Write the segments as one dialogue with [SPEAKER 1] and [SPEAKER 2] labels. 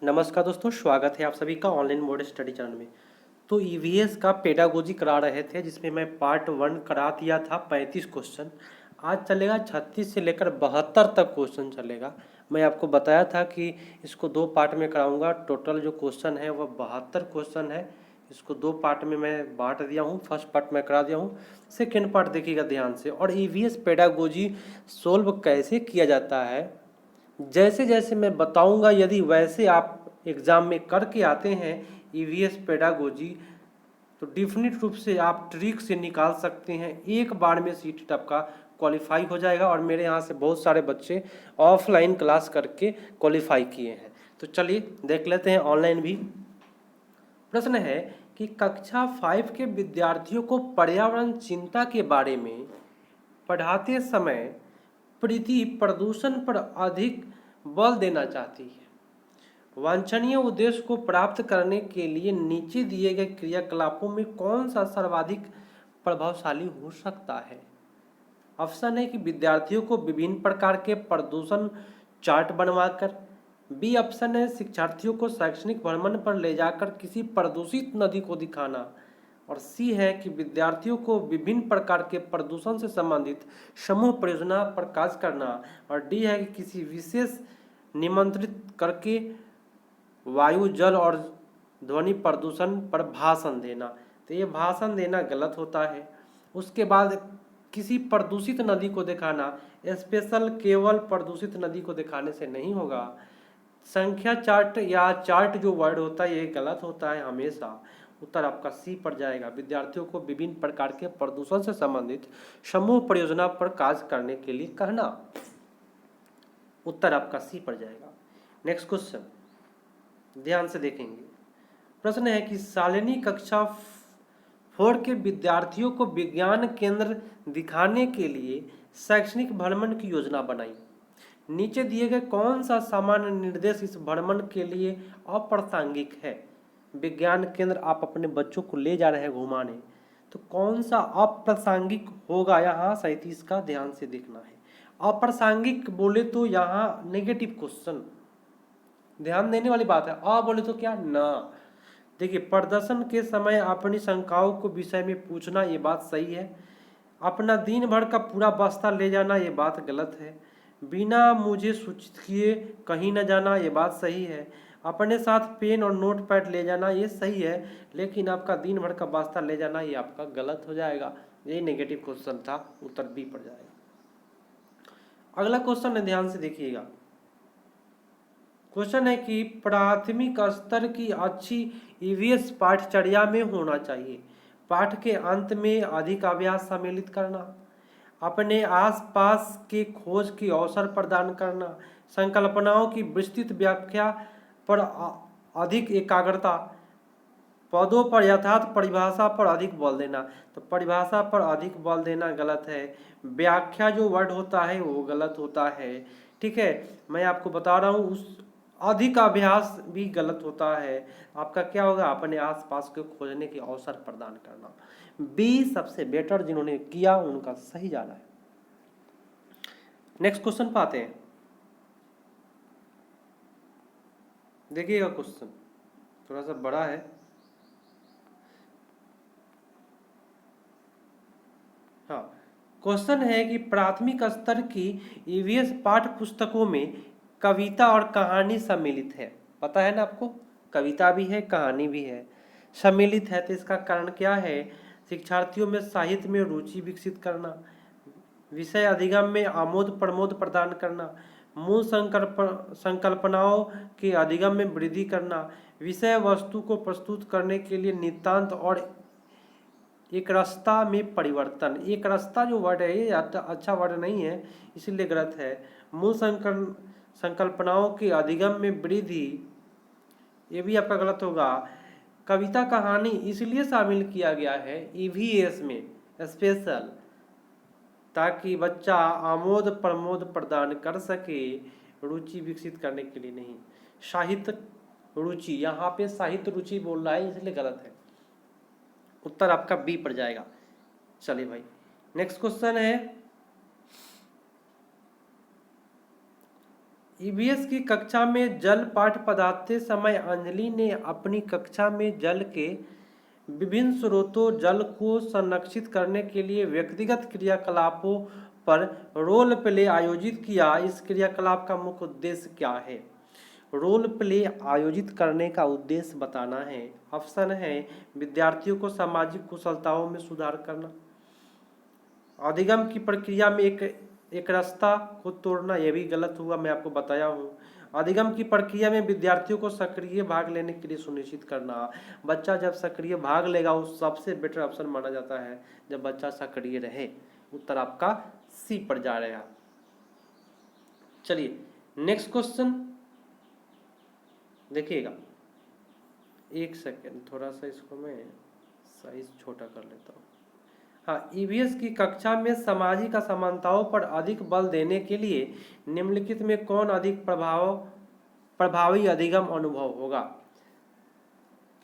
[SPEAKER 1] नमस्कार दोस्तों, स्वागत है आप सभी का ऑनलाइन मोड स्टडी चैनल में। तो ईवीएस का पेडागोजी करा रहे थे, जिसमें मैं पार्ट 1 करा दिया था 35 क्वेश्चन। आज चलेगा 36 से लेकर 72 तक क्वेश्चन चलेगा। मैं आपको बताया था कि इसको 2 पार्ट में कराऊंगा। टोटल जो क्वेश्चन है वह 72 क्वेश्चन है। इसको 2 पार्ट में मैं बांट दिया हूँ। फर्स्ट पार्ट में करा दिया हूँ, सेकेंड पार्ट देखिएगा ध्यान से। और ईवीएस पेडागोजी सोल्व कैसे किया जाता है, जैसे जैसे मैं बताऊंगा, यदि वैसे आप एग्ज़ाम में करके आते हैं ईवीएस पेडागोजी, तो डिफिनिट रूप से आप ट्रिक से निकाल सकते हैं। एक बार में सीटेट आपका क्वालिफाई हो जाएगा। और मेरे यहाँ से बहुत सारे बच्चे ऑफलाइन क्लास करके क्वालिफाई किए हैं। तो चलिए देख लेते हैं ऑनलाइन भी। प्रश्न है कि कक्षा 5 के विद्यार्थियों को पर्यावरण चिंता के बारे में पढ़ाते समय प्रीति प्रदूषण पर अधिक बल देना चाहती है। वांछनीय उद्देश्य को प्राप्त करने के लिए नीचे दिए गए क्रियाकलापों में कौन सा सर्वाधिक प्रभावशाली हो सकता है। ऑप्शन है कि विद्यार्थियों को विभिन्न प्रकार के प्रदूषण चार्ट बनवाकर। बी ऑप्शन है शिक्षार्थियों को शैक्षणिक भ्रमण पर ले जाकर किसी प्रदूषित नदी को दिखाना। और सी है कि विद्यार्थियों को विभिन्न प्रकार के प्रदूषण से संबंधित समूह परियोजना पर कार्य करना। और डी है कि किसी विशेष निमंत्रित करके वायु, जल और ध्वनि प्रदूषण पर भाषण देना। तो ये भाषण देना गलत होता है। उसके बाद किसी प्रदूषित नदी को दिखाना, स्पेशल केवल प्रदूषित नदी को दिखाने से नहीं होगा। संख्या चार्ट या चार्ट जो वर्ड होता है ये गलत होता है हमेशा। उत्तर आपका सी पड़ जाएगा। विद्यार्थियों को विभिन्न प्रकार के प्रदूषण से संबंधित समूह परियोजना पर कार्य करने के लिए कहना। उत्तर आपका सी पड़ जाएगा। नेक्स्ट क्वेश्चन ध्यान से देखेंगे। प्रश्न है कि शालिनी कक्षा 4 के विद्यार्थियों को विज्ञान केंद्र दिखाने के लिए शैक्षणिक भ्रमण की योजना बनाई। नीचे दिए गए कौन सा सामान्य निर्देश इस भ्रमण के लिए अप्रासंगिक है। विज्ञान केंद्र आप अपने बच्चों को ले जा रहे हैं घुमाने, तो कौन सा अप्रासंगिक होगा, यहाँ 37 का ध्यान से देखना है। अप्रासंगिक बोले तो यहाँ नेगेटिव क्वेश्चन, ध्यान देने वाली बात है। अ बोले तो क्या, ना। देखिए, प्रदर्शन के समय अपनी शंकाओं को विषय में पूछना, ये बात सही है। अपना दिन भर का पूरा बस्ता ले जाना, ये बात गलत है। बिना मुझे सूचित किए कहीं न जाना, ये बात सही है। अपने साथ पेन और नोट पैड ले जाना, ये सही है। लेकिन आपका दिन भर का बस्ता ले जाना, ये आपका गलत हो जाएगा। ये नेगेटिव क्वेश्चन था, उत्तर बी पड़ जाएगा। अगला क्वेश्चन है, ध्यान से देखिएगा। क्वेश्चन है कि प्राथमिक स्तर की अच्छी ईवीएस पाठचर्या में होना चाहिए। पाठ के अंत में अधिक अभ्यास सम्मिलित करना, अपने आसपास के खोज के अवसर प्रदान करना, संकल्पनाओं की विस्तृत व्याख्या पर अधिक एकाग्रता, पदों पर यथार्थ परिभाषा पर अधिक बल देना। तो परिभाषा पर अधिक बल देना गलत है। व्याख्या जो वर्ड होता है वो गलत होता है। ठीक है, मैं आपको बता रहा हूँ। उस अधिक अभ्यास भी गलत होता है। आपका क्या होगा, अपने आसपास को खोजने के अवसर प्रदान करना। बी सबसे बेटर, जिन्होंने किया उनका सही जाना है। नेक्स्ट क्वेश्चन पाते हैं। देखिएगा, क्वेश्चन थोड़ा सा बड़ा है। हाँ, क्वेश्चन है कि प्राथमिक स्तर की ईवीएस पाठ्य पुस्तकों में कविता और कहानी सम्मिलित है। पता है ना आपको, कविता भी है कहानी भी है, सम्मिलित है। तो इसका कारण क्या है। शिक्षार्थियों में साहित्य में रुचि विकसित करना, विषय अधिगम में आमोद प्रमोद प्रदान करना, मूल संकल्पनाओं के अधिगम में वृद्धि करना, विषय वस्तु को प्रस्तुत करने के लिए नितांत और एक रास्ता में परिवर्तन। एक रास्ता जो वर्ड है ये अच्छा वर्ड नहीं है, इसीलिए गलत है। मूल संकल्पनाओं के अधिगम में वृद्धि, ये भी आपका गलत होगा। कविता कहानी इसलिए शामिल किया गया है ईवीएस में स्पेशल, ताकि बच्चा आमोद प्रमोद प्रदान कर सके, रुचि विकसित करने के लिए नहीं। साहित्य रुचि, यहाँ पे साहित्य रुचि बोल रहा है, इसलिए गलत है। उत्तर आपका बी पड़ जाएगा। चलिए भाई, नेक्स्ट क्वेश्चन है। ईवीएस की कक्षा में जल पाठ पढ़ाते समय अंजलि ने अपनी कक्षा में जल के विभिन्न स्रोतों जल को संरक्षित करने के लिए व्यक्तिगत क्रियाकलापों पर रोल प्ले आयोजित किया। इस क्रियाकलाप का मुख्य उद्देश्य क्या है? रोल प्ले आयोजित करने का उद्देश्य बताना है। ऑप्शन है विद्यार्थियों को सामाजिक कुशलताओं में सुधार करना, अधिगम की प्रक्रिया में एक रास्ता को तोड़ना, यह भी गलत हुआ, मैं आपको बताया हूँ। अधिगम की प्रक्रिया में विद्यार्थियों को सक्रिय भाग लेने के लिए सुनिश्चित करना। बच्चा जब सक्रिय भाग लेगा वो सबसे बेटर ऑप्शन माना जाता है जब बच्चा सक्रिय रहे। उत्तर आपका सी पर जा रहेगा। चलिए नेक्स्ट क्वेश्चन देखिएगा, एक सेकेंड, थोड़ा सा इसको मैं साइज छोटा कर लेता हूँ। हाँ, ईवीएस की कक्षा में सामाजिक असमानताओं पर अधिक बल देने के लिए निम्नलिखित में कौन अधिक प्रभावी अधिगम अनुभव होगा?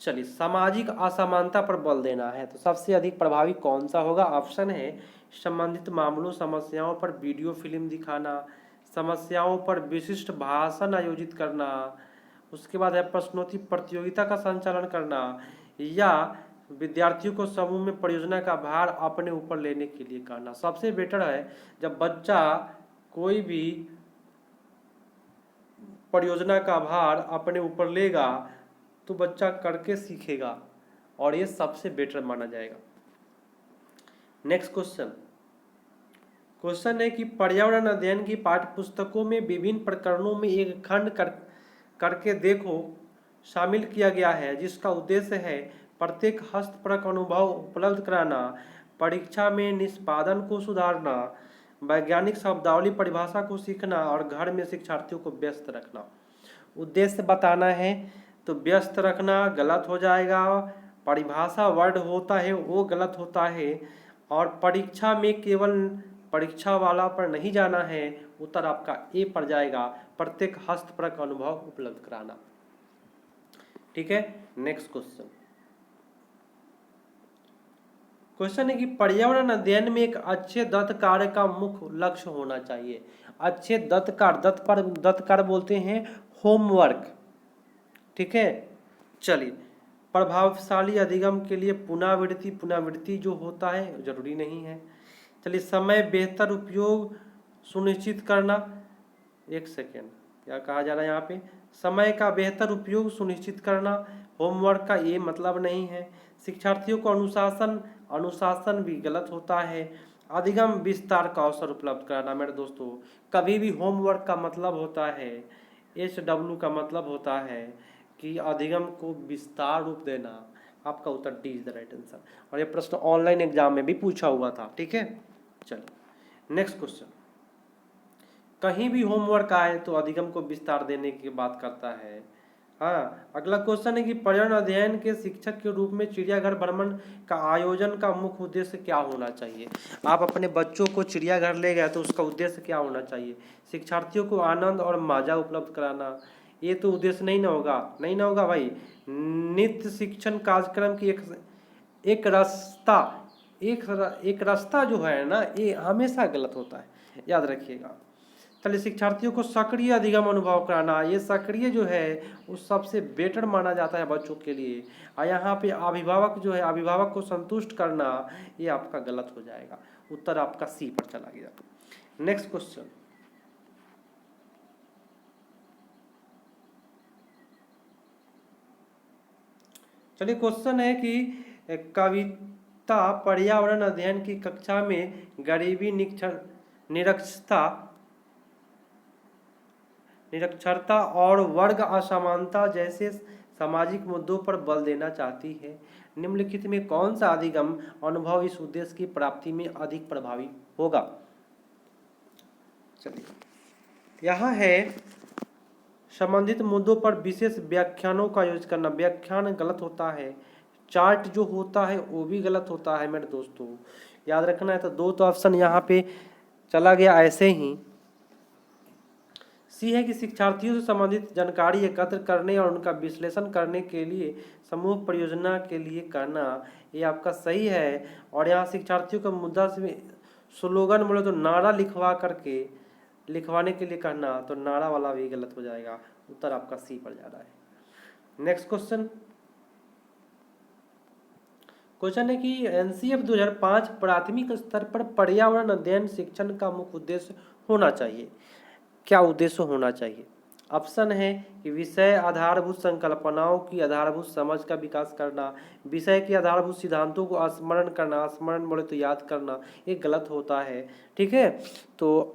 [SPEAKER 1] चलिए, सामाजिक असमानता पर बल देना है तो सबसे अधिक प्रभावी कौन सा होगा? ऑप्शन है संबंधित मामलों समस्याओं पर वीडियो फिल्म दिखाना, समस्याओं पर विशिष्ट भाषण आयोजित करना, उसके बाद है प्रश्नोत्तरी प्रतियोगिता का संचालन करना, या विद्यार्थियों को समूह में परियोजना का भार अपने ऊपर लेने के लिए करना। सबसे बेटर है जब बच्चा कोई भी परियोजना का भार अपने ऊपर लेगा तो बच्चा करके सीखेगा और ये सबसे बेटर माना जाएगा। नेक्स्ट क्वेश्चन है कि पर्यावरण अध्ययन की पाठ्य पुस्तकों में विभिन्न प्रकरणों में एक खंड करके देखो शामिल किया गया है जिसका उद्देश्य है प्रत्येक हस्तपरक अनुभव उपलब्ध कराना, परीक्षा में निष्पादन को सुधारना, वैज्ञानिक शब्दावली परिभाषा को सीखना और घर में शिक्षार्थियों को व्यस्त रखना। उद्देश्य बताना है तो व्यस्त रखना गलत हो जाएगा, परिभाषा वर्ड होता है वो गलत होता है, और परीक्षा में केवल परीक्षा वाला पर नहीं जाना है। उत्तर आपका ए पर जाएगा, प्रत्येक हस्तपरक अनुभव उपलब्ध कराना। ठीक है, नेक्स्ट क्वेश्चन है कि पर्यावरण अध्ययन में एक अच्छे दत्त कार्य का मुख्य लक्ष्य होना चाहिए। अच्छे दत्त कार्य बोलते हैं होमवर्क। ठीक है, चलिए, प्रभावशाली अधिगम के लिए पुनरावृत्ति जो होता है जरूरी नहीं है। चलिए, समय बेहतर उपयोग सुनिश्चित करना, एक सेकेंड, क्या कहा जा रहा है यहाँ पे? समय का बेहतर उपयोग सुनिश्चित करना, होमवर्क का ये मतलब नहीं है। शिक्षार्थियों को अनुशासन भी गलत होता है। अधिगम विस्तार का अवसर उपलब्ध कराना। मेरे दोस्तों, कभी भी होमवर्क का मतलब होता है HW का मतलब होता है कि अधिगम को विस्तार रूप देना। आपका उत्तर D is the right answer, और ये प्रश्न ऑनलाइन एग्जाम में भी पूछा हुआ था। ठीक है, चलिए नेक्स्ट क्वेश्चन, कहीं भी होमवर्क आए तो अधिगम को विस्तार देने की बात करता है। हाँ, अगला क्वेश्चन है कि पर्यावरण अध्ययन के शिक्षक के रूप में चिड़ियाघर भ्रमण का आयोजन का मुख्य उद्देश्य क्या होना चाहिए? आप अपने बच्चों को चिड़ियाघर ले गए तो उसका उद्देश्य क्या होना चाहिए? शिक्षार्थियों को आनंद और मजा उपलब्ध कराना, ये तो उद्देश्य नहीं ना होगा भाई। नित्य शिक्षण कार्यक्रम की एक रास्ता जो है ना, ये हमेशा गलत होता है, याद रखिएगा। चलिए, शिक्षार्थियों को सक्रिय अधिगम अनुभव कराना, ये सक्रिय जो है वो सबसे बेटर माना जाता है बच्चों के लिए। और यहाँ पे अभिभावक को संतुष्ट करना, ये आपका गलत हो जाएगा। उत्तर आपका सी पर चला गया। नेक्स्ट क्वेश्चन, चलिए क्वेश्चन है कि कविता पर्यावरण अध्ययन की कक्षा में गरीबी निरक्षरता और वर्ग असमानता जैसे सामाजिक मुद्दों पर बल देना चाहती है। निम्नलिखित में कौन सा अधिगम अनुभव इस उद्देश्य की प्राप्ति में अधिक प्रभावी होगा? चलिए, यहाँ है संबंधित मुद्दों पर विशेष व्याख्यानों का आयोजन करना। व्याख्यान गलत होता है, चार्ट जो होता है वो भी गलत होता है। मेरे दोस्तों, याद रखना है। तो दो तो ऑप्शन यहाँ पे चला गया ऐसे ही। सी है कि शिक्षार्थियों से संबंधित जानकारी एकत्र करने और उनका विश्लेषण करने के लिए समूह परियोजना के लिए करना, ये आपका सही है। और यहाँ शिक्षार्थियों को मुद्दा से स्लोगन बोले तो नारा लिखवा करके लिखवाने के लिए कहना तो नारा वाला भी गलत हो जाएगा। उत्तर आपका सी पर जा रहा है। नेक्स्ट क्वेश्चन है कि एनसीएफ 2005 प्राथमिक स्तर पर पर्यावरण अध्ययन शिक्षण का मुख्य उद्देश्य होना चाहिए। क्या उद्देश्य होना चाहिए? ऑप्शन है कि विषय आधारभूत संकल्पनाओं की आधारभूत समझ का विकास करना, विषय के आधारभूत सिद्धांतों को स्मरण करना, स्मरण बोले तो याद करना, ये गलत होता है। ठीक है, तो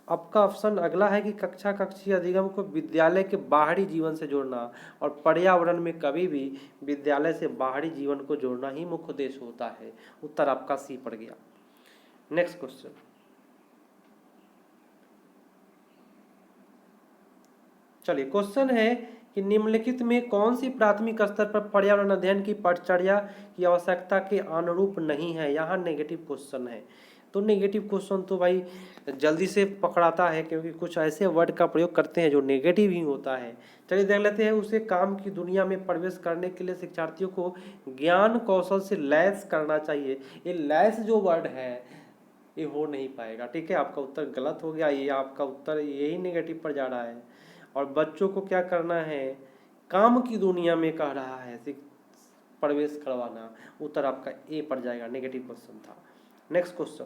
[SPEAKER 1] आपका ऑप्शन अगला है कि कक्षा कक्षीय अधिगम को विद्यालय के बाहरी जीवन से जोड़ना, और पर्यावरण में कभी भी विद्यालय से बाहरी जीवन को जोड़ना ही मुख्य उद्देश्य होता है। उत्तर आपका सी पड़ गया। नेक्स्ट क्वेश्चन चलिए, क्वेश्चन है कि निम्नलिखित में कौन सी प्राथमिक स्तर पर पर्यावरण अध्ययन की पाठचर्या की आवश्यकता के अनुरूप नहीं है। यहाँ नेगेटिव क्वेश्चन है, तो नेगेटिव क्वेश्चन तो भाई जल्दी से पकड़ाता है, क्योंकि कुछ ऐसे वर्ड का प्रयोग करते हैं जो नेगेटिव ही होता है। चलिए देख लेते हैं। उसे काम की दुनिया में प्रवेश करने के लिए शिक्षार्थियों को ज्ञान कौशल से लैस करना चाहिए। ये लैस जो वर्ड है ये हो नहीं पाएगा। ठीक है, आपका उत्तर गलत हो गया। ये आपका उत्तर यही नेगेटिव पर जा रहा है। और बच्चों को क्या करना है? काम की दुनिया में कह रहा है प्रवेश करवाना। उत्तर आपका ए पर जाएगा, नेगेटिव क्वेश्चन था। नेक्स्ट क्वेश्चन,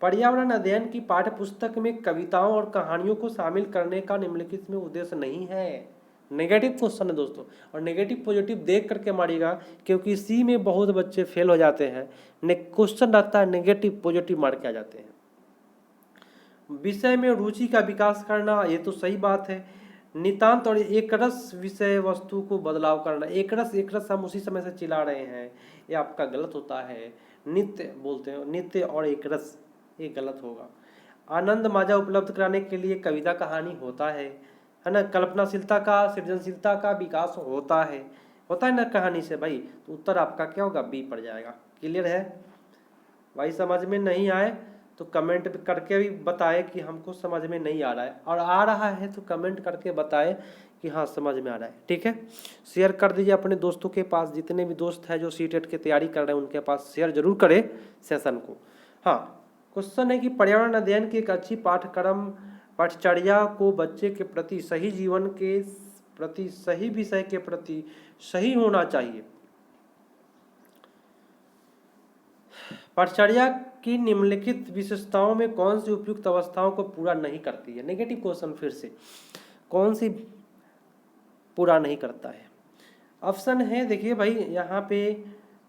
[SPEAKER 1] पर्यावरण अध्ययन की पाठ्य पुस्तक में कविताओं और कहानियों को शामिल करने का निम्नलिखित में उद्देश्य नहीं है। नेगेटिव क्वेश्चन है दोस्तों, और नेगेटिव पॉजिटिव देख करके मारिएगा, क्योंकि इसी में बहुत बच्चे फेल हो जाते हैं। क्वेश्चन रहता है नेगेटिव पॉजिटिव मार के आ जाते हैं। विषय में रुचि का विकास करना, ये तो सही बात है। नितांत और एकरस विषय वस्तु को बदलाव करना, एकरस हम उसी समय से चिल्ला रहे हैं, ये आपका गलत होता है। नित्य बोलते हैं, नित्य और एकरस, ये गलत होगा। आनंद माजा उपलब्ध कराने के लिए कविता कहानी होता है ना। कल्पनाशीलता का, सृजनशीलता का विकास होता है ना कहानी से भाई। तो उत्तर आपका क्या होगा? बी पड़ जाएगा। क्लियर है भाई? समझ में नहीं आए तो कमेंट करके भी बताए कि हमको समझ में नहीं आ रहा है, और आ रहा है तो कमेंट करके बताए कि हाँ समझ में आ रहा है। ठीक है, शेयर कर दीजिए अपने दोस्तों के पास। जितने भी दोस्त हैं जो सीटेट की तैयारी कर रहे हैं उनके पास शेयर जरूर करें सेशन को। हाँ, क्वेश्चन है कि पर्यावरण अध्ययन की एक अच्छी पाठचर्या को बच्चे के प्रति, सही जीवन के प्रति, सही विषय के प्रति सही होना चाहिए। पाठचर्या की निम्नलिखित विशेषताओं में कौन सी उपयुक्त अवस्थाओं को पूरा नहीं करती है? नेगेटिव क्वेश्चन फिर से, कौन सी पूरा नहीं करता है? ऑप्शन है, देखिए भाई यहाँ पे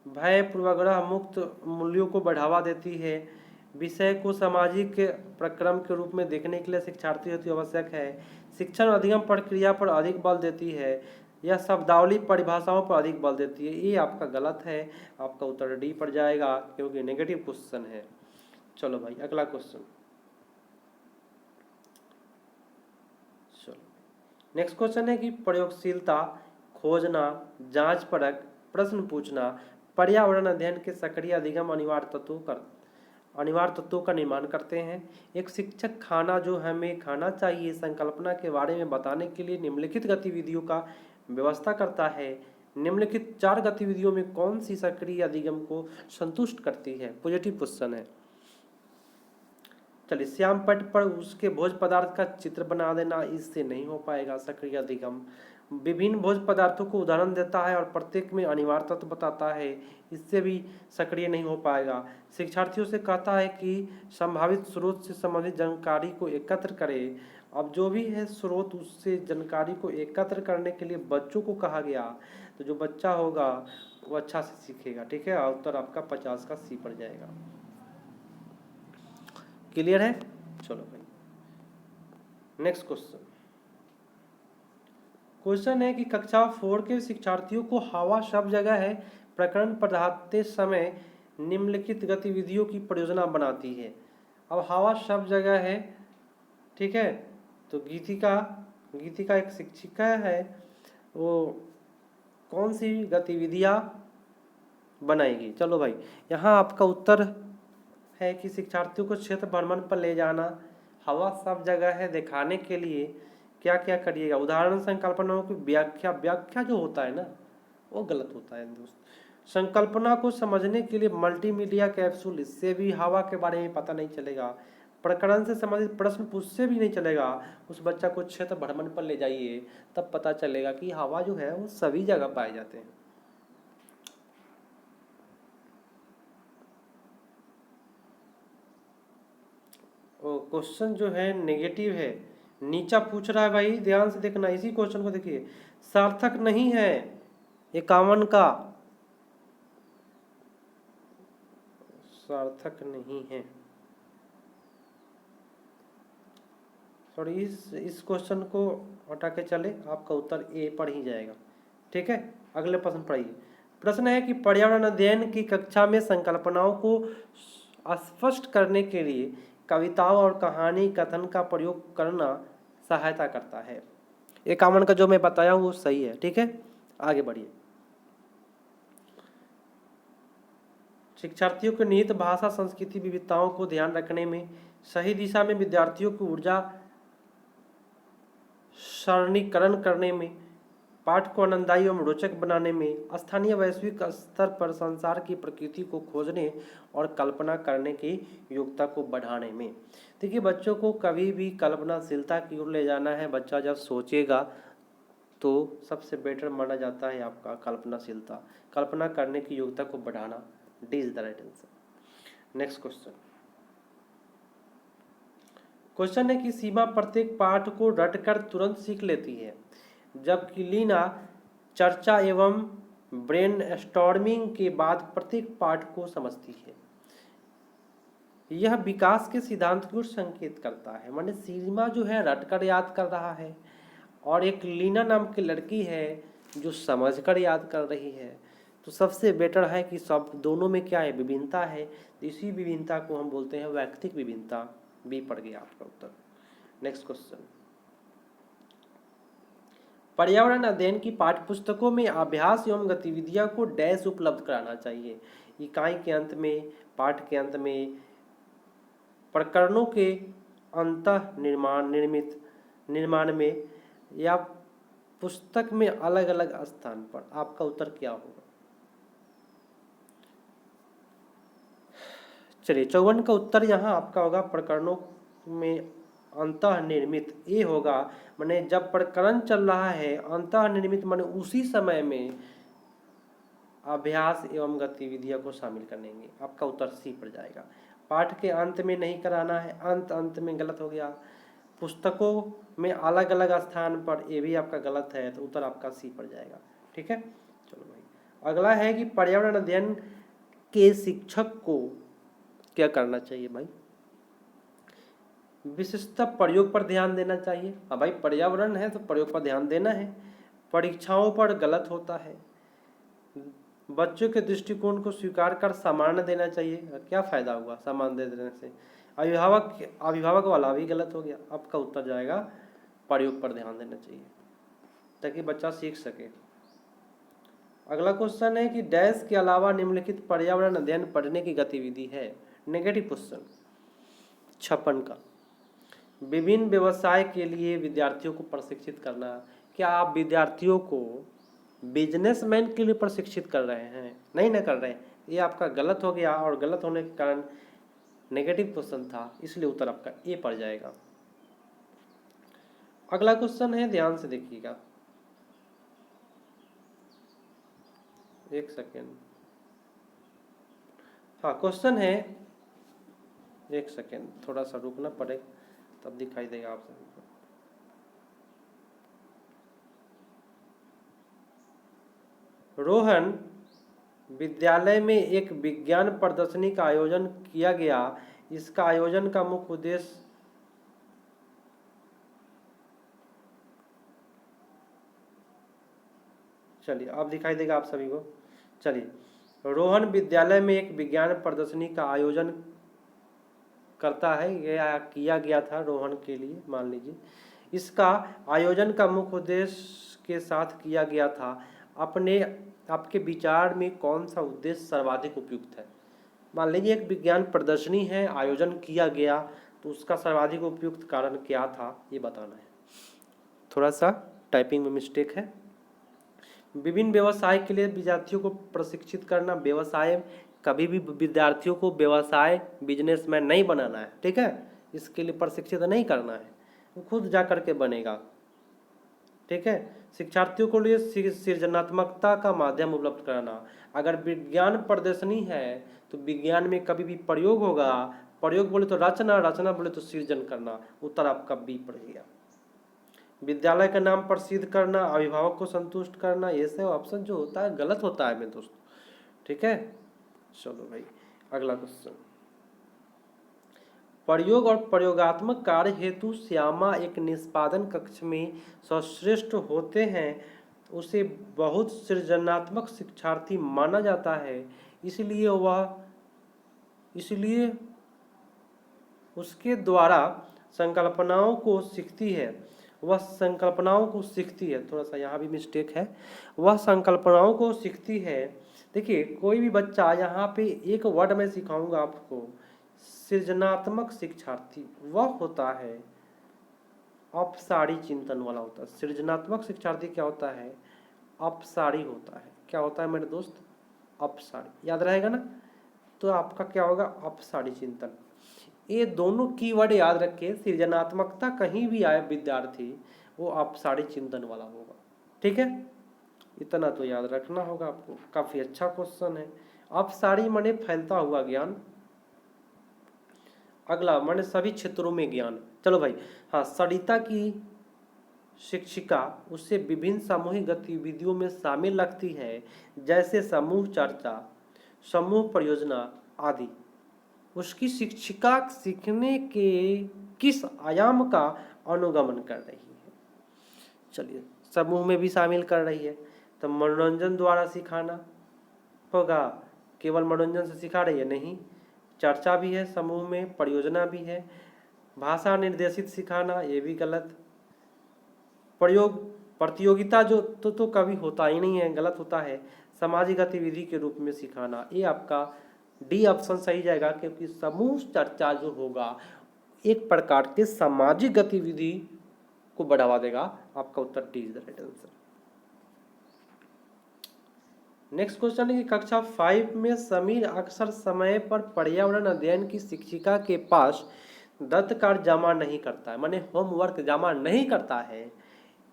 [SPEAKER 1] भय, पूर्वाग्रह मुक्त मूल्यों को बढ़ावा देती है, विषय को सामाजिक प्रक्रम के रूप में देखने के लिए शिक्षार्थी हेतु आवश्यक है, शिक्षण अधिगम प्रक्रिया पर अधिक बल देती है, या शब्दावली परिभाषाओं पर अधिक बल देती है। ये आपका गलत है, आपका उत्तर डी पर जाएगा, क्योंकि नेगेटिव क्वेश्चन है। चलो भाई अगला क्वेश्चन। चलो नेक्स्ट क्वेश्चन है कि प्रयोगशीलता, खोजना, जांच परख, प्रश्न पूछना पर्यावरण अध्ययन के सक्रिय अधिगम अनिवार्य तत्वों का निर्माण करते हैं। एक शिक्षक खाना जो हमें खाना चाहिए संकल्पना के बारे में बताने के लिए निम्नलिखित गतिविधियों का व्यवस्था करता है। निम्नलिखित 4 गतिविधियों में कौन सी सक्रिय अधिगम को संतुष्ट करती है? पॉजिटिव क्वेश्चन है। चलिए, श्याम पट पर उसके भोज पदार्थ का चित्र बना देना, इससे नहीं हो पाएगा सक्रिय अधिगम। विभिन्न भोज पदार्थों को उदाहरण देता है और प्रत्येक में अनिवार्य तत्व बताता है, इससे भी सक्रिय नहीं हो पाएगा। शिक्षार्थियों से कहता है कि संभावित स्रोत से संबंधित जानकारी को एकत्र करें। अब जो भी है स्रोत, उससे जानकारी को एकत्र करने के लिए बच्चों को कहा गया, तो जो बच्चा होगा वो अच्छा से सीखेगा। ठीक है, उत्तर आपका 50 का सी पड़ जाएगा। क्लियर है? चलो भाई नेक्स्ट क्वेश्चन है कि कक्षा 4 के शिक्षार्थियों को हवा सब जगह है प्रकरण पढ़ाते समय निम्नलिखित गतिविधियों की परियोजना बनाती है। अब हवा सब जगह है, ठीक है, तो गीतिका एक शिक्षिका है, वो कौन सी गतिविधियां बनाएगी? चलो भाई, यहाँ आपका उत्तर है कि शिक्षार्थियों को क्षेत्र भ्रमण पर ले जाना, हवा सब जगह है दिखाने के लिए क्या क्या करिएगा? उदाहरण संकल्पनाओं की व्याख्या जो होता है ना, वो गलत होता है दोस्त। संकल्पना को समझने के लिए मल्टीमीडिया कैप्सूल, इससे भी हवा के बारे में पता नहीं चलेगा। प्रकरण से संबंधित प्रश्न पूछसे भी नहीं चलेगा, उस बच्चा को क्षेत्र भ्रमण पर ले जाइए, तब पता चलेगा कि हवा जो है वो सभी जगह पाए जाते हैं। क्वेश्चन जो है नेगेटिव है, नीचा पूछ रहा है भाई, ध्यान से देखना, इसी क्वेश्चन को देखिए, सार्थक नहीं है 51 का, सार्थक नहीं है। सॉरी, इस क्वेश्चन को हटा के चले, आपका उत्तर ए पर ही जाएगा। ठीक है, अगले प्रश्न पढ़िए। प्रश्न है कि पर्यावरण अध्ययन की कक्षा में संकल्पनाओं को स्पष्ट करने के लिए कविताओं और कहानी कथन का प्रयोग करना सहायता करता है। 51 का जो मैं बताया हूँ वो सही है। ठीक है, आगे बढ़िए। शिक्षार्थियों को निहित भाषा संस्कृति विविधताओं को ध्यान रखने में, सही दिशा में विद्यार्थियों की ऊर्जा सरणीकरण करने में, पाठ को आनंददायी एवं रोचक बनाने में, स्थानीय वैश्विक स्तर पर संसार की प्रकृति को खोजने और कल्पना करने की योग्यता को बढ़ाने में। देखिए, बच्चों को कभी भी कल्पनाशीलता की ओर ले जाना है। बच्चा जब सोचेगा तो सबसे बेटर माना जाता है आपका कल्पनाशीलता, कल्पना करने की योग्यता को बढ़ाना। D is the right answer. Next question. Question है कि सीमा प्रत्येक पाठ को रटकर तुरंत सीख लेती है, जबकि लीना चर्चा एवं ब्रेनस्टॉर्मिंग के बाद प्रत्येक पाठ को समझती है। यह विकास के सिद्धांत की ओर संकेत करता है। माने सीमा जो है रटकर याद कर रहा है, और एक लीना नाम की लड़की है जो समझकर याद कर रही है। तो सबसे बेटर है कि सब दोनों में क्या है, विभिन्नता है। तो इसी विभिन्नता को हम बोलते हैं वैयक्तिक विभिन्नता। बी पड़ गया आपका उत्तर। Next question. पर्यावरण अध्ययन की पाठ्यपुस्तकों में अभ्यास एवं गतिविधियां को डैश उपलब्ध कराना चाहिए। इकाई के अंत में, पाठ के अंत में, प्रकरणों के अंतः निर्माण में, या पुस्तक में अलग अलग स्थान पर। आपका उत्तर क्या होगा? चलिए, 54 का उत्तर यहाँ आपका होगा प्रकरणों में अंतः निर्मित। ये होगा, माने जब प्रकरण चल रहा है अंतः निर्मित, माने उसी समय में अभ्यास एवं गतिविधियों को शामिल करेंगे। आपका उत्तर सी पर जाएगा। पाठ के अंत में नहीं कराना है, अंत में गलत हो गया। पुस्तकों में अलग अलग स्थान पर, ये भी आपका गलत है, तो उत्तर आपका सी पर जाएगा। ठीक है, चलो भाई। अगला है कि पर्यावरण अध्ययन के शिक्षक को क्या करना चाहिए भाई? विशिष्ट प्रयोग पर ध्यान देना चाहिए। हाँ भाई, पर्यावरण है तो प्रयोग पर ध्यान देना है। परीक्षाओं पर गलत होता है। बच्चों के दृष्टिकोण को स्वीकार कर सम्मान देना चाहिए। क्या फायदा हुआ सम्मान दे देने से? अभिभावक वाला भी गलत हो गया। आपका उत्तर जाएगा प्रयोग पर ध्यान देना चाहिए, ताकि बच्चा सीख सके। अगला क्वेश्चन है कि डैश के अलावा निम्नलिखित पर्यावरण अध्ययन पढ़ने की गतिविधि है। नेगेटिव क्वेश्चन 56 का। विभिन्न व्यवसाय के लिए विद्यार्थियों को प्रशिक्षित करना। क्या आप विद्यार्थियों को बिजनेसमैन के लिए प्रशिक्षित कर रहे हैं? नहीं ना कर रहे हैं। ये आपका गलत हो गया, और गलत होने के कारण नेगेटिव क्वेश्चन था, इसलिए उत्तर आपका ए पड़ जाएगा। अगला क्वेश्चन है, ध्यान से देखिएगा, एक सेकेंड। हाँ, क्वेश्चन है, एक सेकेंड, थोड़ा सा रुकना पड़ेगा, तब दिखाई देगा आप सभी को। रोहन विद्यालय में एक विज्ञान प्रदर्शनी का आयोजन किया गया। इसका आयोजन का मुख्य उद्देश्य चलिए अब दिखाई देगा आप सभी को। चलिए, रोहन विद्यालय में एक विज्ञान प्रदर्शनी का आयोजन करता है। यह किया गया था रोहन के लिए, मान लीजिए। इसका आयोजन का मुख्य उद्देश्य के साथ किया गया था। आपके विचार में कौन सा उद्देश्य सर्वाधिक उपयुक्त है? मान लीजिए एक विज्ञान प्रदर्शनी है, आयोजन किया गया, तो उसका सर्वाधिक उपयुक्त कारण क्या था, ये बताना है। थोड़ा सा टाइपिंग में मिस्टेक है। विभिन्न व्यवसाय के लिए विद्यार्थियों को प्रशिक्षित करना। व्यवसाय, कभी भी विद्यार्थियों को व्यवसाय बिजनेसमैन नहीं बनाना है। ठीक है, इसके लिए प्रशिक्षित नहीं करना है, वो खुद जा करके बनेगा। ठीक है, शिक्षार्थियों को लिए सृजनात्मकता का माध्यम उपलब्ध कराना। अगर विज्ञान प्रदर्शनी है तो विज्ञान में कभी भी प्रयोग होगा, प्रयोग बोले तो रचना, रचना बोले तो सृजन करना, उत्तर आपका बी पड़ेगा। विद्यालय का नाम प्रसिद्ध करना, अभिभावक को संतुष्ट करना, ये सब ऑप्शन जो होता है गलत होता है मेरे दोस्त। ठीक है, चलो भाई अगला क्वेश्चन। प्रयोग और प्रयोगात्मक कार्य हेतु श्यामा एक निष्पादन कक्ष में सर्वश्रेष्ठ होते हैं, उसे बहुत सृजनात्मक शिक्षार्थी माना जाता है, इसलिए उसके द्वारा संकल्पनाओं को सीखती है, वह संकल्पनाओं को सीखती है। थोड़ा सा यहाँ भी मिस्टेक है, वह संकल्पनाओं को सीखती है। देखिए कोई भी बच्चा, यहाँ पे एक वर्ड मैं सिखाऊंगा आपको, सृजनात्मक शिक्षार्थी वह होता है अपसारी चिंतन वाला होता है। सृजनात्मक शिक्षार्थी क्या होता है? अपसारी होता है। क्या होता है मेरे दोस्त? अपसारी। याद रहेगा ना? तो आपका क्या होगा? अपसारी चिंतन। ये दोनों कीवर्ड याद रखें, सृजनात्मकता कहीं भी आए विद्यार्थी, वो अपसारी चिंतन वाला होगा। ठीक है, इतना तो याद रखना होगा आपको। काफी अच्छा क्वेश्चन है। अपसारी माने फैलता हुआ ज्ञान, अगला माने सभी क्षेत्रों में ज्ञान। चलो भाई, हाँ, सरिता की शिक्षिका उसे विभिन्न सामूहिक गतिविधियों में शामिल रखती है, जैसे समूह चर्चा, समूह परियोजना आदि। उसकी शिक्षिका सीखने के किस आयाम का अनुगमन कर रही है? चलिए, समूह में भी शामिल कर रही है, तो मनोरंजन द्वारा सिखाना होगा। केवल मनोरंजन से सिखा रही है? नहीं, चर्चा भी है समूह में, परियोजना भी है, भाषा निर्देशित सिखाना, ये भी गलत। प्रयोग प्रतियोगिता जो तो कभी होता ही नहीं है, गलत होता है। सामाजिक गतिविधि के रूप में सिखाना, ये आपका डी ऑप्शन सही जाएगा, क्योंकि समूह चर्चा जो होगा एक प्रकार के सामाजिक गतिविधि को बढ़ावा देगा। आपका उत्तर D is the right answer. Next question है कि कक्षा 5 में समीर अक्सर समय पर पर्यावरण अध्ययन की शिक्षिका के पास दत्त कार्य जमा नहीं करता है, माने होमवर्क जमा नहीं करता है।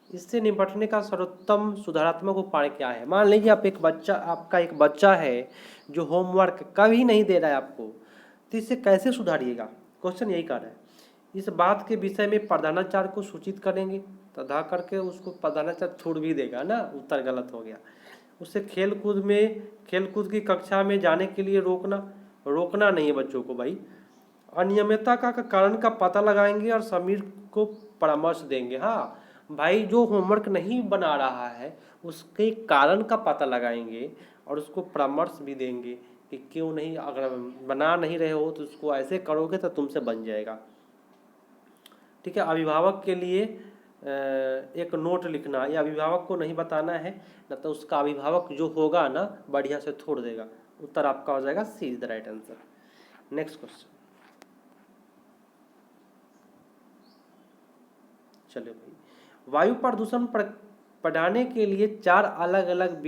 [SPEAKER 1] इससे निपटने का सर्वोत्तम सुधारात्मक उपाय क्या है? मान लीजिए आपका एक बच्चा है जो होमवर्क कभी नहीं दे रहा है आपको, तो इससे कैसे सुधारिएगा? क्वेश्चन यही कर रहा है। इस बात के विषय में प्रधानाचार्य को सूचित करेंगे, तथा करके उसको प्रधानाचार्य छोड़ भी देगा ना, उत्तर गलत हो गया। उससे खेलकूद की कक्षा में जाने के लिए रोकना नहीं है बच्चों को भाई। अनियमितता का कारण का पता लगाएंगे और समीर को परामर्श देंगे। हाँ भाई, जो होमवर्क नहीं बना रहा है उसके कारण का पता लगाएंगे और उसको परामर्श भी देंगे कि क्यों नहीं, अगर बना नहीं रहे हो तो उसको ऐसे करोगे तो तुमसे बन जाएगा। ठीक है, अभिभावक के लिए एक नोट लिखना, या अभिभावक को नहीं बताना है ना, तो उसका अभिभावक जो होगा ना बढ़िया से छोड़ देगा। उत्तर आपका हो जाएगा C is the right answer. Next question. चलो भाई, वायु प्रदूषण पढ़ाने के लिए 4 अलग अलग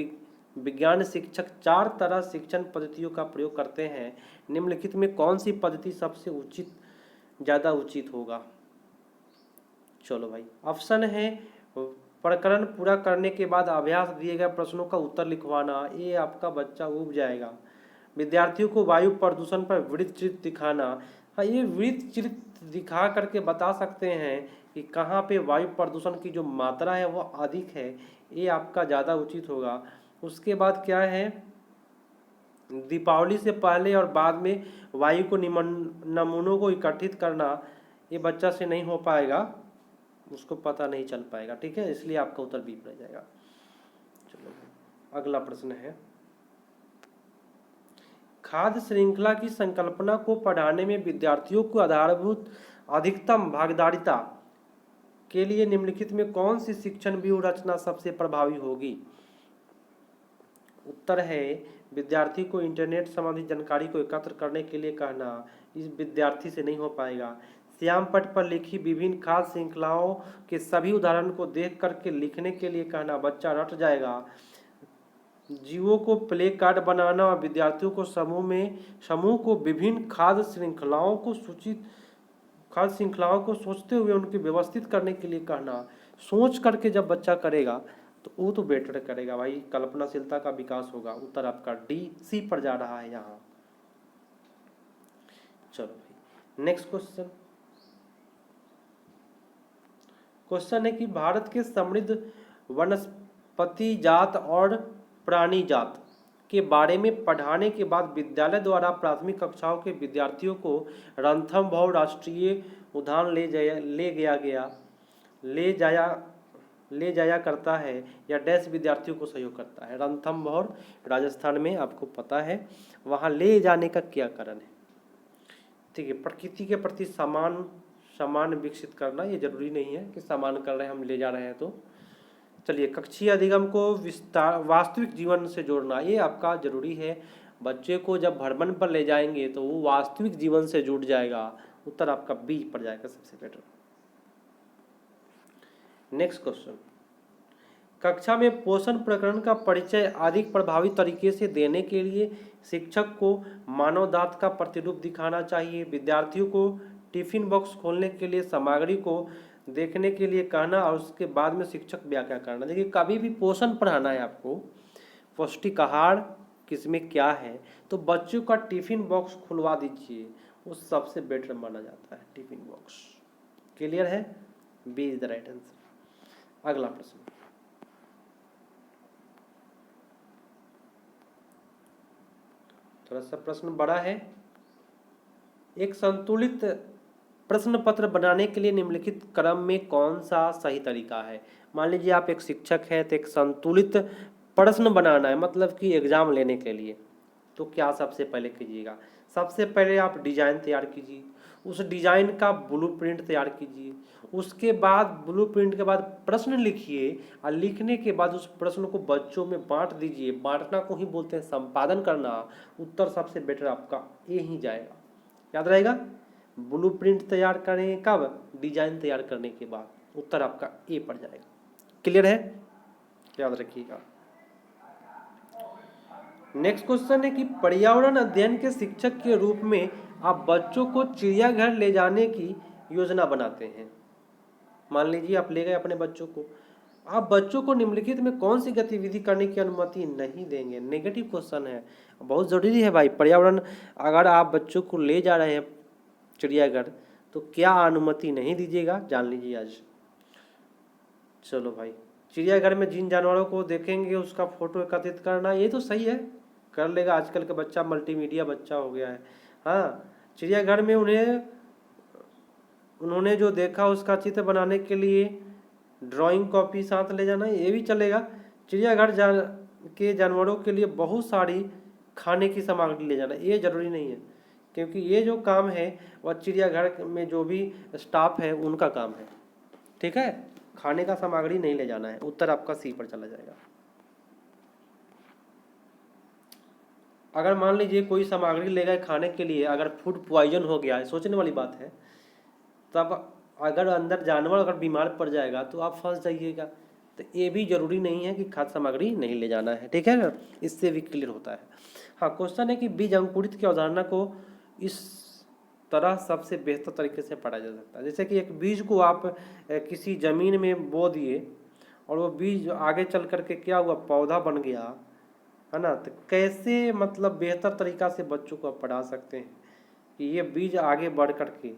[SPEAKER 1] विज्ञान शिक्षक 4 तरह शिक्षण पद्धतियों का प्रयोग करते हैं। निम्नलिखित में कौन सी पद्धति सबसे ज़्यादा उचित होगा? चलो भाई, ऑप्शन है प्रकरण पूरा करने के बाद अभ्यास दिए गए प्रश्नों का उत्तर लिखवाना, ये आपका बच्चा उब जाएगा। विद्यार्थियों को वायु प्रदूषण पर वृत्त चित्र दिखाना, हाँ, ये वृत्त चित्र दिखा करके बता सकते हैं कि कहाँ पे वायु प्रदूषण की जो मात्रा है वो अधिक है, ये आपका ज़्यादा उचित होगा। उसके बाद क्या है, दीपावली से पहले और बाद में वायु को नमूनों को इकट्ठित करना, ये बच्चा से नहीं हो पाएगा, उसको पता नहीं चल पाएगा। ठीक है, इसलिए आपका उत्तर बी रह जाएगा। चलो अगला प्रश्न है, खाद्य श्रृंखला की संकल्पना को पढ़ाने में विद्यार्थियों को आधारभूत अधिकतम भागीदारिता के लिए निम्नलिखित में कौन सी शिक्षण व्यूह रचना सबसे प्रभावी होगी? उत्तर है विद्यार्थी को इंटरनेट संबंधी जानकारी को एकत्र करने के लिए कहना, इस विद्यार्थी से नहीं हो पाएगा। श्याम पट पर लिखी विभिन्न खाद्य श्रृंखलाओं के सभी उदाहरण को देख करके लिखने के लिए कहना, बच्चा रट जाएगा। जीवों को प्ले कार्ड बनाना और विद्यार्थियों को समूह को विभिन्न खाद्य श्रृंखलाओं को सूचित खाद्य श्रृंखलाओं को सोचते हुए उनके व्यवस्थित करने के लिए कहना। सोच करके जब बच्चा करेगा तो वो तो बेटर करेगा भाई, कल्पनाशीलता का विकास होगा। उत्तर आपका डी सी पर जा रहा है यहाँ। चलो भाई नेक्स्ट क्वेश्चन। क्वेश्चन है कि भारत के समृद्ध वनस्पति जात और प्राणी जात के बारे में पढ़ाने के बाद विद्यालय द्वारा प्राथमिक कक्षाओं के विद्यार्थियों को रणथंभौर राष्ट्रीय उद्यान ले जाया करता है या डैश विद्यार्थियों को सहयोग करता है। रणथंभौर राजस्थान में आपको पता है, वहाँ ले जाने का क्या कारण है? ठीक है, प्रकृति के प्रति सामान विकसित करना। ये जरूरी नहीं है कि सामान कर रहे हैं हम ले जा रहे हैं तो। चलिए, कक्षीय अधिगम को वास्तविक जीवन से जोड़ना, ये आपका जरूरी है। बच्चे को जब भ्रमण पर ले जाएंगे तो वो वास्तविक जीवन से जुड़ जाएगा। उत्तर आपका बी पर जाएगा सबसे बेटर। नेक्स्ट क्वेश्चन, कक्षा में पोषण प्रकरण का परिचय अधिक प्रभावी तरीके से देने के लिए शिक्षक को मानव दांत का प्रतिरूप दिखाना चाहिए। विद्यार्थियों को टिफिन बॉक्स खोलने के लिए सामग्री को देखने के लिए कहना और उसके बाद में शिक्षक व्याख्या करना। देखिए, कभी भी पोषण पढ़ाना है आपको, पौष्टिक आहार किसमें क्या है, तो बच्चों का टिफिन बॉक्स खुलवा दीजिए, वो सबसे बेटर माना जाता है टिफिन बॉक्स। क्लियर है? B is the right answer. अगला प्रश्न, थोड़ा सा प्रश्न बड़ा है। एक संतुलित प्रश्न पत्र बनाने के लिए निम्नलिखित क्रम में कौन सा सही तरीका है? मान लीजिए आप एक शिक्षक हैं तो एक संतुलित प्रश्न बनाना है, मतलब कि एग्जाम लेने के लिए, तो क्या सबसे पहले कीजिएगा? सबसे पहले आप डिजाइन तैयार कीजिए, उस डिजाइन का ब्लूप्रिंट तैयार कीजिए, उसके बाद ब्लूप्रिंट के बाद प्रश्न लिखिए और लिखने के बाद उस प्रश्न को बच्चों में बांट दीजिए। बांटना को ही बोलते हैं संपादन करना। उत्तर सबसे बेटर आपका ए ही जाएगा, याद रहेगा। ब्लूप्रिंट तैयार करें कब? डिजाइन तैयार करने के बाद। उत्तर आपका ए पर जाएगा। क्लियर है? याद रखिएगा। नेक्स्ट क्वेश्चन है कि पर्यावरण अध्ययन के शिक्षक के रूप में आप बच्चों को चिड़ियाघर ले जाने की योजना बनाते हैं। मान लीजिए आप ले गए अपने बच्चों को, आप बच्चों को निम्नलिखित में कौन सी गतिविधि करने की अनुमति नहीं देंगे? नेगेटिव क्वेश्चन है, बहुत जरूरी है भाई। पर्यावरण, अगर आप बच्चों को ले जा रहे हैं चिड़ियाघर तो क्या अनुमति नहीं दीजिएगा, जान लीजिए आज। चलो भाई, चिड़ियाघर में जिन जानवरों को देखेंगे उसका फोटो एकत्रित करना, ये तो सही है, कर लेगा। आजकल का बच्चा मल्टीमीडिया बच्चा हो गया है। हाँ, चिड़ियाघर में उन्होंने जो देखा उसका चित्र बनाने के लिए ड्राइंग कॉपी साथ ले जाना, ये भी चलेगा। चिड़ियाघर के जानवरों के लिए बहुत सारी खाने की सामग्री ले जाना, ये जरूरी नहीं है, क्योंकि ये जो काम है वह चिड़ियाघर में जो भी स्टाफ है उनका काम है। ठीक है, खाने का सामग्री नहीं ले जाना है। उत्तर आपका सी पर चला जाएगा। अगर मान लीजिए कोई सामग्री ले गए खाने के लिए, अगर फूड पॉइजन हो गया है, सोचने वाली बात है, तब अगर अंदर जानवर अगर बीमार पड़ जाएगा तो आप फंस जाइएगा। तो ये भी जरूरी नहीं है कि खाद्य सामग्री नहीं ले जाना है। ठीक है ना, इससे भी क्लियर होता है। हाँ, क्वेश्चन है कि बीज अंकुरित की अवधारणा को इस तरह सबसे बेहतर तरीके से पढ़ा जा सकता है। जैसे कि एक बीज को आप किसी जमीन में बो दिए और वो बीज आगे चल करके क्या हुआ, पौधा बन गया, है ना। तो कैसे मतलब बेहतर तरीका से बच्चों को आप पढ़ा सकते हैं कि ये बीज आगे बढ़ करके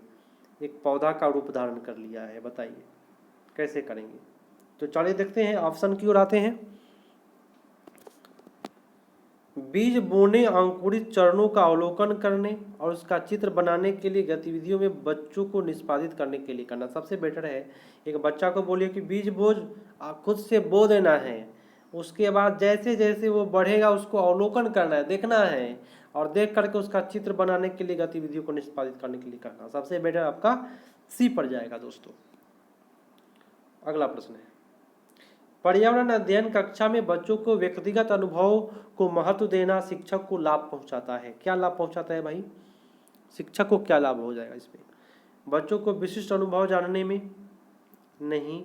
[SPEAKER 1] एक पौधा का रूप धारण कर लिया है, बताइए कैसे करेंगे? तो चलिए देखते हैं, ऑप्शन की ओर आते हैं। बीज बोने, अंकुरित चरणों का अवलोकन करने और उसका चित्र बनाने के लिए गतिविधियों में बच्चों को निष्पादित करने के लिए करना सबसे बेटर है। एक बच्चा को बोलिए कि बीज बोझ, खुद से बो देना है, उसके बाद जैसे जैसे वो बढ़ेगा उसको अवलोकन करना है, देखना है, और देख करके उसका चित्र बनाने के लिए गतिविधियों को निष्पादित करने के लिए करना सबसे बेटर आपका सी पर जाएगा दोस्तों। अगला प्रश्न है, पर्यावरण अध्ययन कक्षा में बच्चों को व्यक्तिगत अनुभव को महत्व देना शिक्षक को लाभ पहुंचाता है। क्या लाभ पहुंचाता है भाई? शिक्षक को क्या लाभ हो जाएगा इसमें? बच्चों को विशिष्ट अनुभव जानने में नहीं,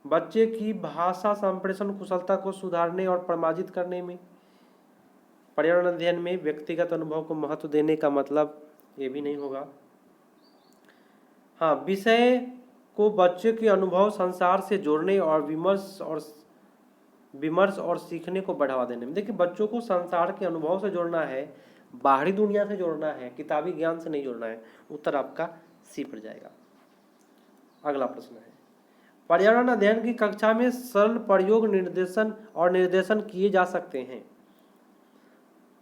[SPEAKER 1] बच्चे की भाषा संप्रेषण कुशलता को सुधारने और प्रमाणित करने में। पर्यावरण अध्ययन में व्यक्तिगत अनुभव को महत्व देने का मतलब ये भी नहीं होगा। हाँ, विषय को बच्चे के अनुभव संसार से जोड़ने और विमर्श और सीखने को बढ़ावा देने में। देखिए, बच्चों को संसार के अनुभव से जोड़ना है, बाहरी दुनिया से जोड़ना है, किताबी ज्ञान से नहीं जोड़ना है। उत्तर आपका सी पर जाएगा। अगला प्रश्न है, पर्यावरण अध्ययन की कक्षा में सरल प्रयोग निर्देशन किए जा सकते हैं।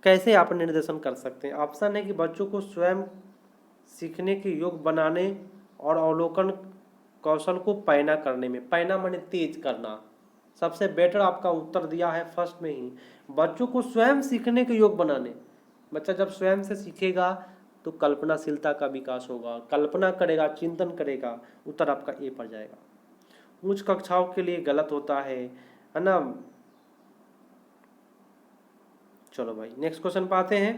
[SPEAKER 1] कैसे आप निर्देशन कर सकते हैं? ऑप्शन है कि बच्चों को स्वयं सीखने के योग्य बनाने और अवलोकन कौशल को पैना करने में। पैना माने तेज करना। सबसे बेटर आपका उत्तर दिया है फर्स्ट में ही, बच्चों को स्वयं सीखने के योग्य बनाने। बच्चा जब स्वयं से सीखेगा तो कल्पनाशीलता का विकास होगा, कल्पना करेगा, चिंतन करेगा। उत्तर आपका ए पर जाएगा। उच्च कक्षाओं के लिए गलत होता है ना। चलो भाई, नेक्स्ट क्वेश्चन पे आते हैं।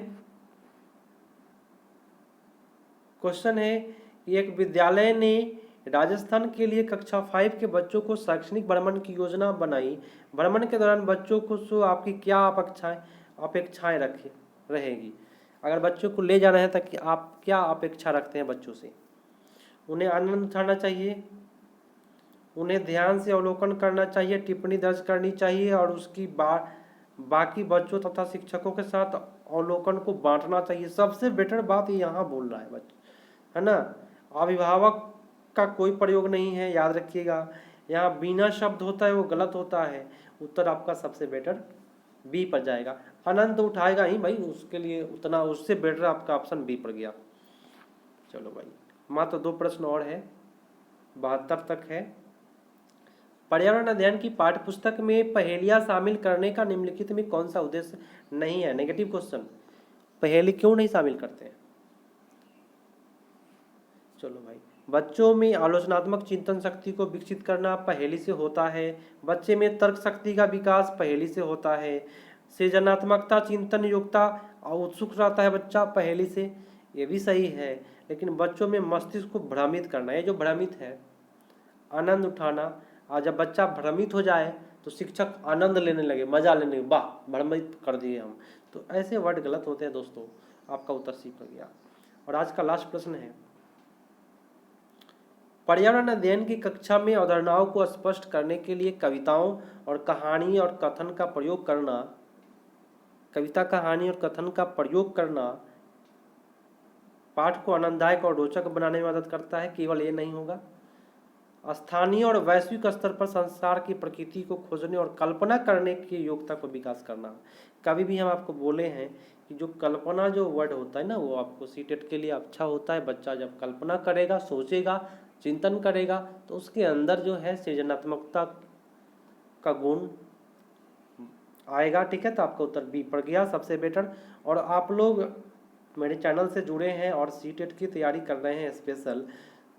[SPEAKER 1] क्वेश्चन है, एक विद्यालय ने राजस्थान के लिए कक्षा 5 के बच्चों को शैक्षणिक भ्रमण की योजना बनाई। भ्रमण के दौरान बच्चों को सो आपकी क्या अपेक्षाएं रहेगी? अगर बच्चों को ले जाना है तो कि आप क्या अपेक्षा रखते हैं बच्चों से? उन्हें आनंद उठाना चाहिए, उन्हें ध्यान से अवलोकन करना चाहिए, टिप्पणी दर्ज करनी चाहिए और उसकी बाकी बच्चों तथा शिक्षकों के साथ अवलोकन को बांटना चाहिए। सबसे बेटर बात यहाँ बोल रहा है बच्चा, है ना। अभिभावक का कोई प्रयोग नहीं है, याद रखिएगा। यहाँ बिना शब्द होता है वो गलत होता है। उत्तर आपका सबसे बेटर बी पर जाएगा। आनंद उठाएगा ही भाई, उसके लिए उतना, उससे बेटर आपका ऑप्शन बी पर गया। चलो भाई, मात्र 2 प्रश्न और है, 72 तक है। पर्यावरण अध्ययन की पाठ्य पुस्तक में पहेलियां शामिल करने का निम्नलिखित में कौन सा उद्देश्य नहीं है? नेगेटिव क्वेश्चन, पहेली क्यों नहीं शामिल करते हैं? चलो भाई, बच्चों में आलोचनात्मक चिंतन शक्ति को विकसित करना पहेली से होता है। बच्चे में तर्क शक्ति का विकास पहेली से होता है। सृजनात्मकता, चिंतन योग्यता और उत्सुक रहता है बच्चा पहेली से, ये भी सही है। लेकिन बच्चों में मस्तिष्क को भ्रमित करना, ये जो भ्रमित है, आनंद उठाना, और जब बच्चा भ्रमित हो जाए तो शिक्षक आनंद लेने लगे, मजा लेने लगे, वाह भ्रमित कर दिए हम, तो ऐसे वर्ड गलत होते हैं दोस्तों। आपका उत्तर सी पर गया। और आज का लास्ट प्रश्न है, पर्यावरण अध्ययन की कक्षा में अवधारणाओं को स्पष्ट करने के लिए कविताओं और कहानी और कथन का प्रयोग करना, कविता, कहानी और कथन का प्रयोग करना पाठ को आनंददायक और रोचक बनाने में मदद करता है। केवल ये नहीं होगा, स्थानीय और वैश्विक स्तर पर संसार की प्रकृति को खोजने और कल्पना करने की योग्यता को विकास करना। कभी भी हम आपको बोले हैं कि जो कल्पना जो वर्ड होता है ना, वो आपको सीटेट के लिए अच्छा होता है। बच्चा जब कल्पना करेगा, सोचेगा, चिंतन करेगा, तो उसके अंदर जो है सृजनात्मकता का गुण आएगा। ठीक है, तो आपका उत्तर बी पड़ गया, सबसे बेटर। और आप लोग मेरे चैनल से जुड़े हैं और सीटेट की तैयारी कर रहे हैं स्पेशल,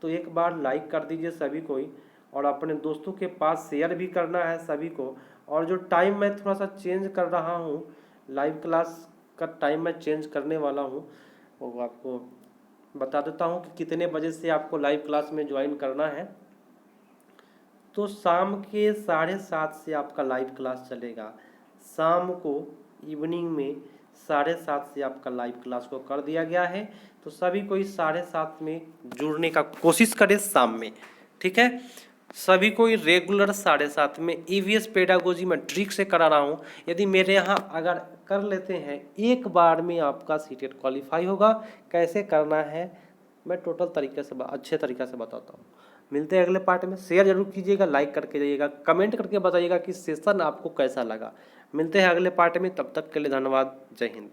[SPEAKER 1] तो एक बार लाइक कर दीजिए सभी कोई, और अपने दोस्तों के पास शेयर भी करना है सभी को। और जो टाइम मैं थोड़ा सा चेंज कर रहा हूँ, लाइव क्लास का टाइम मैं चेंज करने वाला हूँ, वो आपको बता देता हूँ कि कितने बजे से आपको लाइव क्लास में ज्वाइन करना है। तो शाम के 7:30 से आपका लाइव क्लास चलेगा। शाम को इवनिंग में 7:30 से आपका लाइव क्लास को कर दिया गया है। तो सभी कोई 7:30 में जुड़ने का कोशिश करें शाम में। ठीक है, सभी कोई रेगुलर 7:30 में ईवीएस पेडागोजी में ट्रिक से करा रहा हूँ। यदि मेरे यहाँ अगर कर लेते हैं, एक बार में आपका सीटेट क्वालिफाई होगा। कैसे करना है मैं टोटल तरीके से अच्छे तरीके से बताता हूँ। मिलते हैं अगले पार्ट में। शेयर जरूर कीजिएगा, लाइक करके जाइएगा, कमेंट करके बताइएगा कि सेशन आपको कैसा लगा। मिलते हैं अगले पार्ट में, तब तक के लिए धन्यवाद। जय हिंद।